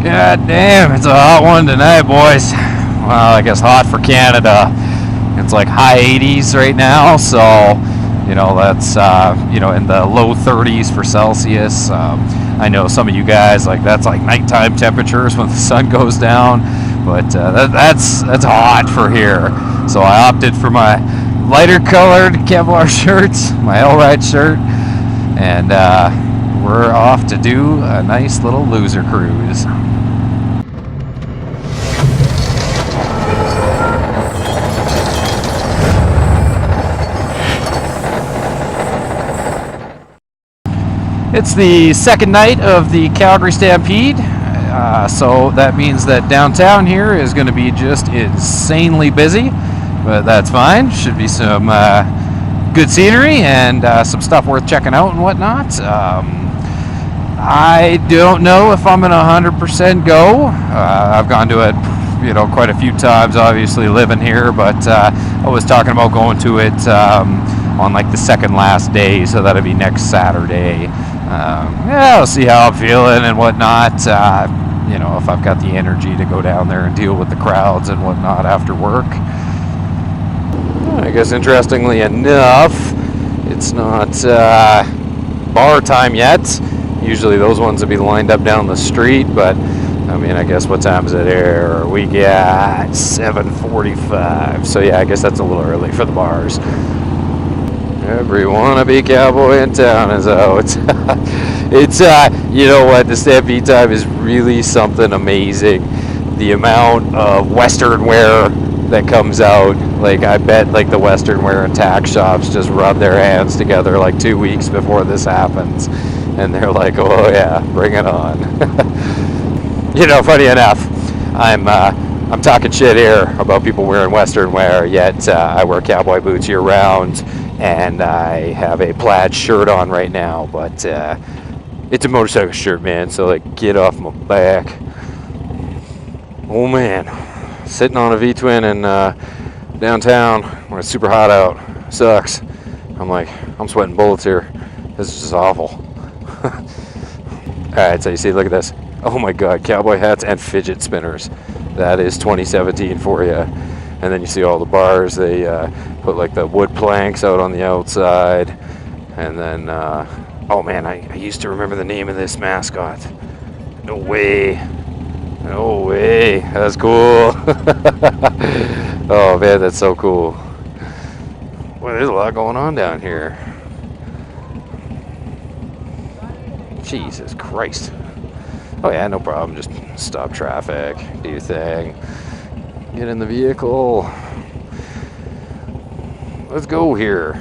God damn, it's a hot one tonight, boys. Well, I guess hot for Canada. It's like high 80s right now, so you know that's you know, in the low 30s for Celsius. I know some of you guys, like, that's like nighttime temperatures when the sun goes down, but that's hot for here. So I opted for my lighter colored Kevlar shirts, my L-Ride shirt, and we're off to do a nice little loser cruise. It's the second night of the Calgary Stampede, so that means that downtown here is going to be just insanely busy, but that's fine. Should be some good scenery and some stuff worth checking out and whatnot. I don't know if I'm going to 100% go. I've gone to it, you know, quite a few times, obviously living here, but I was talking about going to it on like the second last day, so that'll be next Saturday. Yeah, I'll see how I'm feeling and whatnot. You know, if I've got the energy to go down there and deal with the crowds and whatnot after work. I guess interestingly enough, it's not bar time yet. Usually those ones would be lined up down the street, but I mean, I guess what time is it here? We got 7:45. So yeah, I guess that's a little early for the bars. Every wannabe cowboy in town is out. It's you know what, the Stampede time is really something amazing. The amount of Western wear that comes out, like, I bet like the Western wear and tack shops just rub their hands together like 2 weeks before this happens, and they're like, oh yeah, bring it on. You know, funny enough, I'm talking shit here about people wearing Western wear, yet I wear cowboy boots year round, and I have a plaid shirt on right now, but it's a motorcycle shirt, man, so like, get off my back. Oh man, sitting on a V-twin in downtown when it's super hot out sucks. I'm sweating bullets here. This is just awful. Alright, so you see, look at this. Oh my god, cowboy hats and fidget spinners. That is 2017 for you. And then you see all the bars, they put like the wood planks out on the outside. And then, oh man, I used to remember the name of this mascot. No way. No way. That's cool. Oh man, that's so cool. Well, there's a lot going on down here. Jesus Christ. Oh yeah, no problem. Just stop traffic, do your thing. Get in the vehicle. Let's go here.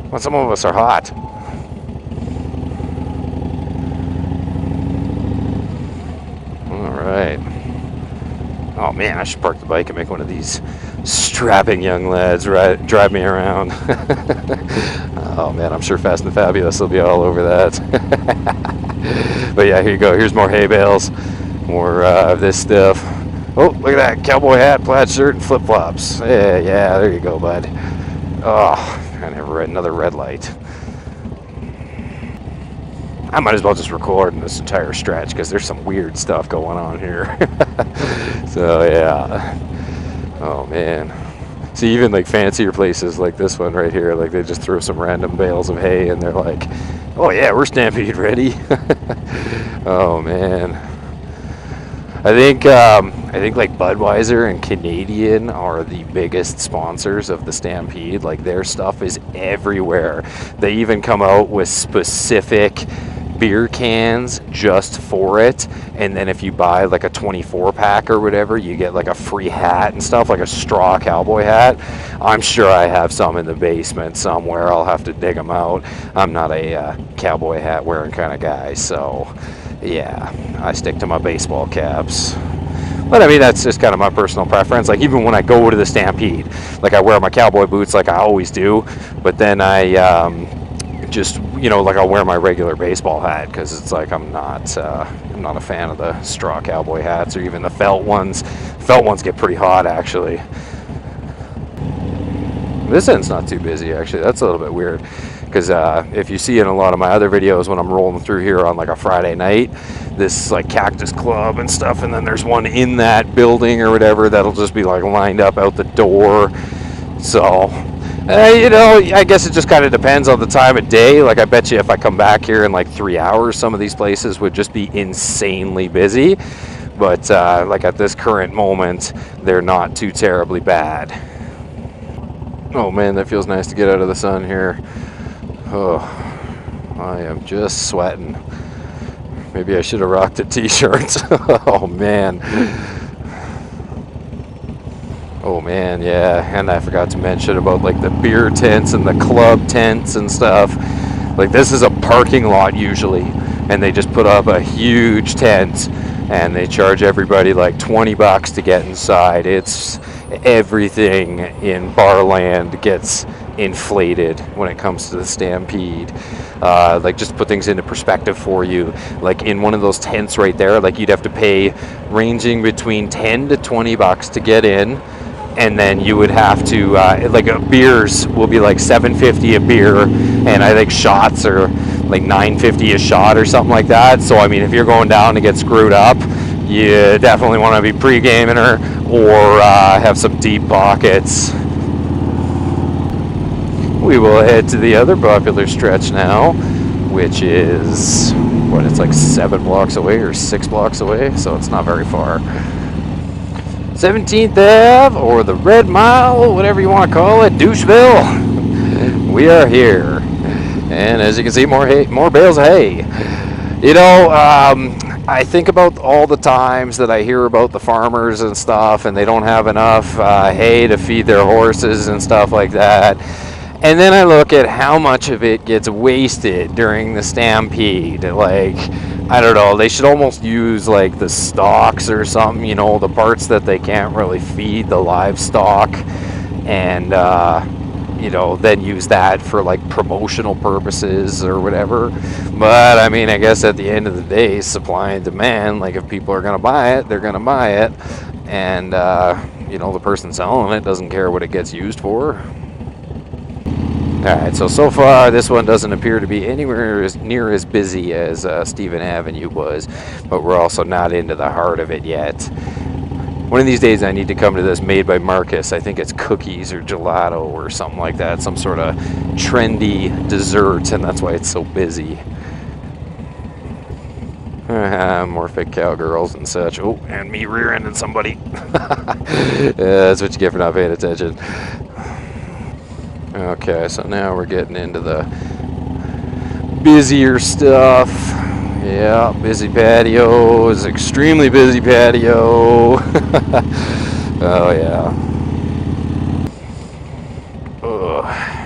Well, some of us are hot. Alright. Oh man, I should park the bike and make one of these strapping young lads drive me around. Oh man, I'm sure Fast and Fabulous will be all over that. But yeah, here you go. Here's more hay bales. More of this stuff. Oh, look at that. Cowboy hat, plaid shirt, and flip-flops. Yeah, there you go, bud. Oh, I never read another red light. I might as well just record in this entire stretch because there's some weird stuff going on here. So, yeah. Oh, man. See, even like fancier places like this one right here, like they just throw some random bales of hay and they're like, oh yeah, we're Stampede ready. Oh man. I think like Budweiser and Canadian are the biggest sponsors of the Stampede. Like, their stuff is everywhere. They even come out with specific beer cans just for it, and then if you buy like a 24 pack or whatever, you get like a free hat and stuff, like a straw cowboy hat. I'm sure I have some in the basement somewhere. I'll have to dig them out. I'm not a cowboy hat wearing kind of guy, so yeah, I stick to my baseball caps. But I mean, that's just kind of my personal preference. Like, even when I go to the Stampede, like, I wear my cowboy boots like I always do, but then I just, you know, like, I'll wear my regular baseball hat because it's like I'm not a fan of the straw cowboy hats or even the felt ones. Felt ones get pretty hot, actually. This end's not too busy, actually. That's a little bit weird. because if you see in a lot of my other videos when I'm rolling through here on like a Friday night, this like Cactus Club and stuff, and then there's one in that building or whatever that'll just be like lined up out the door. So you know, I guess it just kind of depends on the time of day. Like I bet you if I come back here in like 3 hours, some of these places would just be insanely busy. But like at this current moment, they're not too terribly bad. Oh man, that feels nice to get out of the sun here. Oh, I am just sweating. Maybe I should have rocked a t-shirt. Oh man. Oh man, yeah, and I forgot to mention about like the beer tents and the club tents and stuff. Like this is a parking lot usually, and they just put up a huge tent and they charge everybody like $20 to get inside. It's everything in Barland gets inflated when it comes to the Stampede. Like just to put things into perspective for you, like in one of those tents right there, like you'd have to pay ranging between $10 to $20 to get in. And then you would have to like beers will be like $7.50 a beer, and I think shots are like $9.50 a shot or something like that. So I mean, if you're going down to get screwed up, you definitely want to be pre-gaming or have some deep pockets. We will head to the other popular stretch now, which is what, it's like 7 blocks away or 6 blocks away, so it's not very far. 17th Ave, or the Red Mile, whatever you want to call it, Doucheville. We are here, and as you can see, more bales of hay. You know, I think about all the times that I hear about the farmers and stuff, and they don't have enough hay to feed their horses and stuff like that. And then I look at how much of it gets wasted during the Stampede. Like, I don't know, they should almost use like the stalks or something, you know, the parts that they can't really feed the livestock, and you know, then use that for like promotional purposes or whatever. But I mean, I guess at the end of the day, supply and demand, like if people are gonna buy it, they're gonna buy it, and you know, the person selling it doesn't care what it gets used for. Alright, so far this one doesn't appear to be anywhere near as busy as Stephen Avenue was, but we're also not into the heart of it yet. One of these days I need to come to this Made by Marcus. I think it's cookies or gelato or something like that, some sort of trendy dessert, and that's why it's so busy. More fake cowgirls and such. Oh, and me rear-ending somebody. Yeah, that's what you get for not paying attention. Okay, so now we're getting into the busier stuff. Yeah, busy patios, extremely busy patio. Oh yeah. Ugh.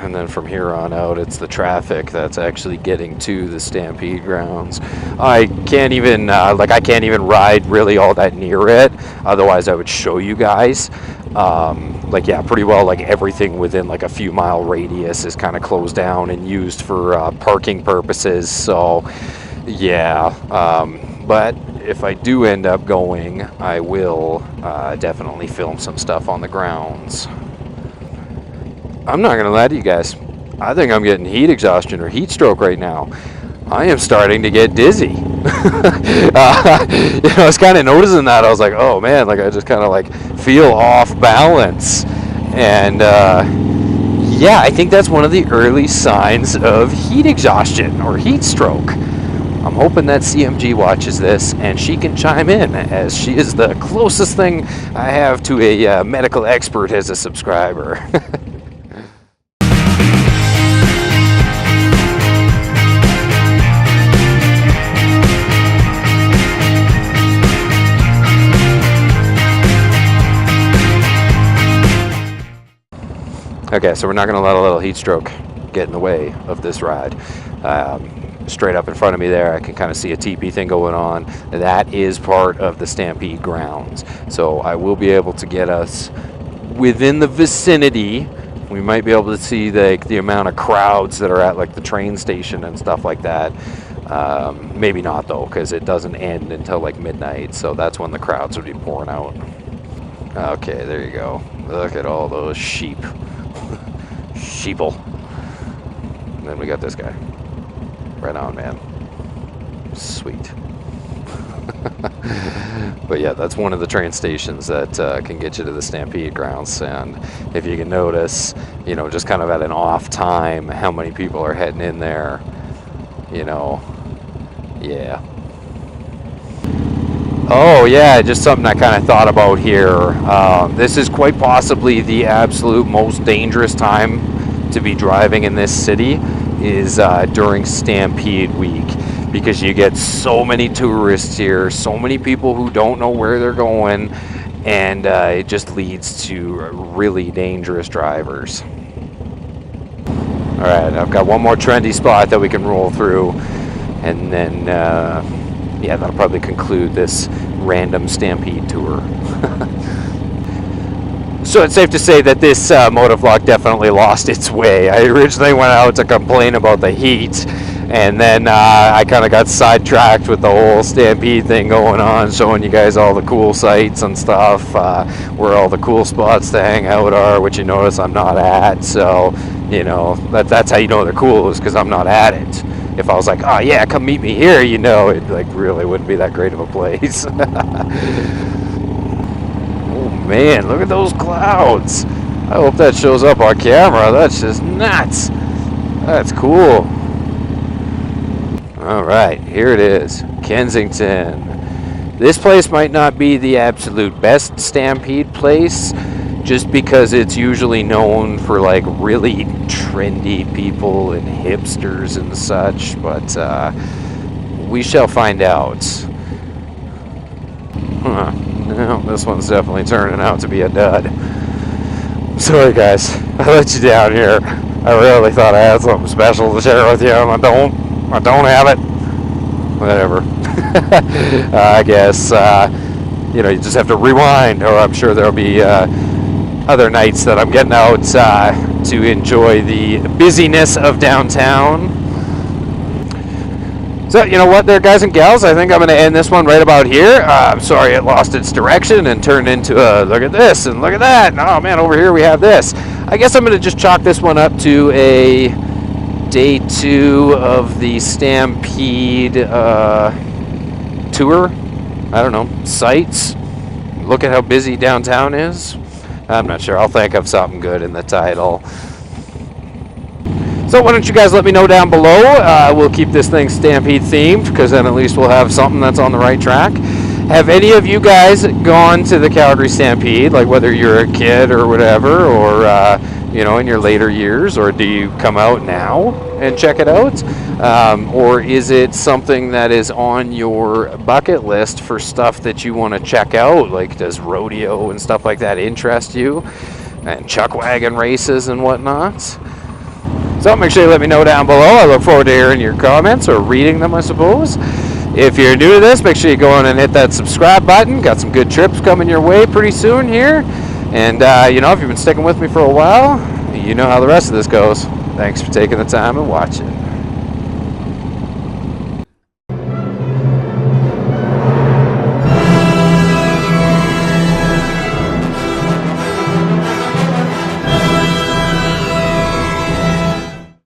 And then from here on out, it's the traffic that's actually getting to the Stampede grounds. I can't even I can't even ride really all that near it. Otherwise, I would show you guys. Like, yeah, pretty well, like everything within like a few mile radius is kind of closed down and used for parking purposes. So yeah, but if I do end up going, I will definitely film some stuff on the grounds. I'm not gonna lie to you guys, I think I'm getting heat exhaustion or heat stroke right now. I am starting to get dizzy. You know, I was kind of noticing that. I was like, oh man, like I just kind of like feel off balance. And yeah, I think that's one of the early signs of heat exhaustion or heat stroke. I'm hoping that CMG watches this and she can chime in, as she is the closest thing I have to a medical expert as a subscriber. Okay, so we're not going to let a little heat stroke get in the way of this ride. Straight up in front of me there, I can kind of see a teepee thing going on. That is part of the Stampede grounds. So I will be able to get us within the vicinity. We might be able to see the amount of crowds that are at like the train station and stuff like that. Maybe not though, because it doesn't end until like midnight. So that's when the crowds would be pouring out. Okay, there you go. Look at all those sheep. Sheeple. And then we got this guy. Right on, man. Sweet. But yeah, that's one of the train stations that can get you to the Stampede grounds. And if you can notice, you know, just kind of at an off time, how many people are heading in there, you know. Yeah. Oh yeah, just something I kind of thought about here. This is quite possibly the absolute most dangerous time to be driving in this city is during Stampede week, because you get so many tourists here, so many people who don't know where they're going, and it just leads to really dangerous drivers. All right, I've got one more trendy spot that we can roll through, and then yeah, that'll probably conclude this random Stampede tour. So it's safe to say that this motovlog definitely lost its way. I originally went out to complain about the heat, and then I kind of got sidetracked with the whole Stampede thing going on, showing you guys all the cool sights and stuff, where all the cool spots to hang out are, which you notice I'm not at. So, you know, that's how you know they're cool, is because I'm not at it. If I was like, oh yeah, come meet me here, you know, it like really wouldn't be that great of a place. Oh man, look at those clouds. I hope that shows up on camera. That's just nuts. That's cool. All right, here it is, Kensington. This place might not be the absolute best Stampede place, just because it's usually known for like really trendy people and hipsters and such, but we shall find out. Huh. No, this one's definitely turning out to be a dud. Sorry guys, I let you down here. I really thought I had something special to share with you, and I don't have it. Whatever. I guess, you know, you just have to rewind, or I'm sure there'll be other nights that I'm getting out to enjoy the busyness of downtown. So, you know what there, guys and gals, I think I'm going to end this one right about here. I'm sorry it lost its direction and turned into a look at this and look at that. And, oh man, over here we have this. I guess I'm going to just chalk this one up to a day 2 of the Stampede tour. I don't know, sights. Look at how busy downtown is. I'm not sure. I'll think of something good in the title. So why don't you guys let me know down below. We'll keep this thing Stampede themed, because then at least we'll have something that's on the right track. Have any of you guys gone to the Calgary Stampede, like whether you're a kid or whatever, or you know, in your later years, or do you come out now and check it out? Or is it something that is on your bucket list for stuff that you want to check out? Like, does rodeo and stuff like that interest you? And chuck wagon races and whatnot? So make sure you let me know down below. I look forward to hearing your comments, or reading them, I suppose. If you're new to this, make sure you go on and hit that subscribe button. Got some good trips coming your way pretty soon here. And, you know, if you've been sticking with me for a while, you know how the rest of this goes. Thanks for taking the time and watching.